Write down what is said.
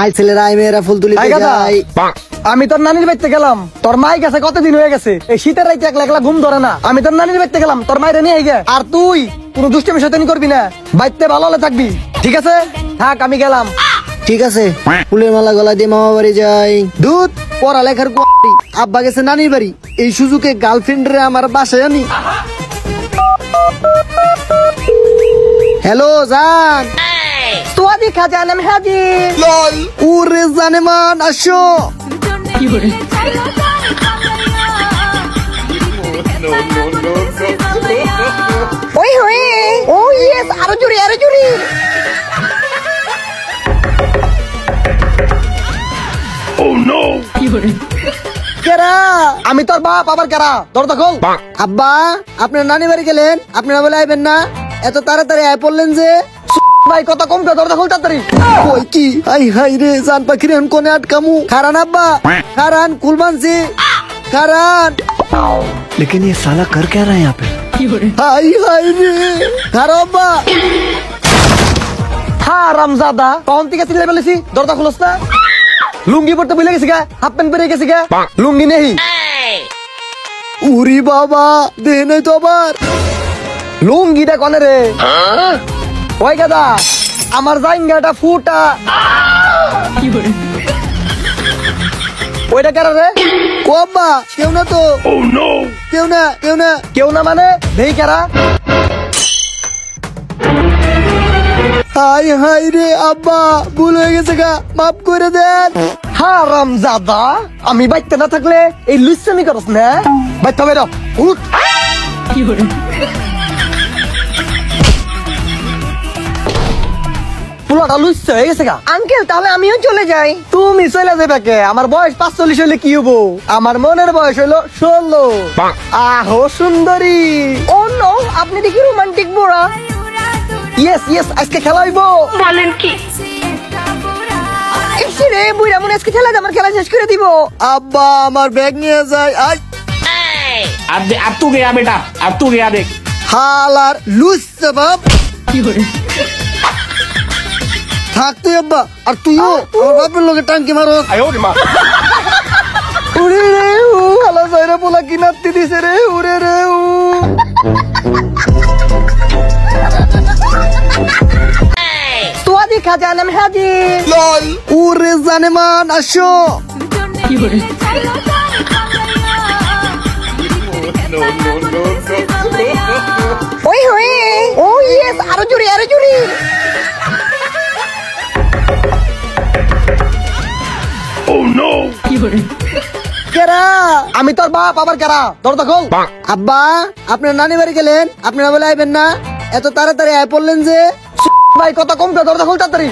I ছেলেরা I মেয়েরা ফুল তুলি যাই। আমি তোর নানির বাড়িতে গেলাম, তোর মাই গেছে কতদিন হয়ে গেছে, এই শীতের রাইতে একলা একলা ঘুম ধরে না। আমি তোর নানির বাড়িতে গেলাম, তোর মায়ের নিয়ে গে। আর তুই কোন দুষ্টামি শয়তানি করবি না, বাইতে ভালো হলে থাকবি, ঠিক আছে? থাক, আমি গেলাম। ঠিক আছে, ফুলের মালা গলা দিয়ে মামা বাড়ি যাই। দুধ পড়ালেখার কোয়ারি, আব্বা গেছে নানির বাড়ি, এই সুযোগে গার্লফ্রেন্ড রে আমার বাসায় আনি। হ্যালো জান, তোয়াদি খাজান হাজি উরে জানে মান আসো। ওই হই, ও ইয়েস, আরো জুড়ি আরো জুড়ি। কেরা? আমি তোর বাপ, আবার কেরা? দরজা খোল। আব্বা আপনার নানি বাড়ি গেলেন, আপনারা বলে আইবেন না, এত তাড়াতাড়ি আয় পড়লেন যে? ভাই কথা কম কে, দরজা খোল তাড়াতাড়ি। ওই কি হাই হাই রে, জান পাখির এখন কোনে আটকামু। খারান আব্বা, খারান কুলমানসি, খারান। लेकिन ये साला कर क्या रहा है यहाँ पे? হাই হাই রে, খারো আব্বা। হ্যাঁ রামজাদা, কখন থেকে চিল্লাই বলেছি দরজা খুলস না? লুঙ্গি পড়তে ভুলে গেছি গা, হাফ প্যান্ট পরে গেছি গা, লুঙ্গি নেই। উরি বাবা, দেহ নাই তো আবার। লুঙ্গিটা কনে রে? ওই গাদা, আমার জাইঙ্গাটা ফুটা। ওইটা কারা রে? ও আব্বা, কেউ না তো। কেউ না, কেউ না। কেউ না মানে দেই কারা? হাই হাই রে আব্বা, ভুল হয়ে গেছে গা, মাফ করে দেন। হ্যাঁ রামজাদা, আমি বাইতে না থাকলে এই লুচ্ছামি করস না? বাইতে বেরো, উঠ। পুলাটা লুচ্ছা হয়ে গেছে গা। আঙ্কেল তাহলে আমিও চলে যাই। তুমি চলে যাবে কে? আমার বয়স 45 হইলে কি হবো? আমার মনের বয়স হইলো 16। আহো সুন্দরী। ও নো, আপনি দেখি রোমান্টিক বোড়া। ইয়েস ইয়েস, আজকে খেলা হইবো। বলেন কি? রে বুইরা মনে আজকে খেলা, আমার খেলা শেষ করে দিব। আব্বা আমার ব্যাগ নিয়ে যায়। আই अब तू गया बेटा, अब तू गया देख। হালার লুচ্ছা বাপ। থাক তুই আব্বা, আর তুইও আমার বাপের লোকে টাঙ্কি মারো। উরে রে উ, হালা যাইরা পোলা কি নাতি দিছে রে, উরে রে উ। তোয়াদি খাজান হাজি উরে জানে মান আসো। ওই হই, ও ইয়েস, আরো জুড়ি আরো জুড়ি। কেরা? আমি তোর বাপ, আবার কেরা? দরজা খোল। আব্বা আপনার নানি বাড়ি গেলেন, আপনারা বলে আইবেন না, এত তাড়াতাড়ি আয় পড়লেন যে? ভাই কথা কম কে, দরজা খোল তাড়াতাড়ি।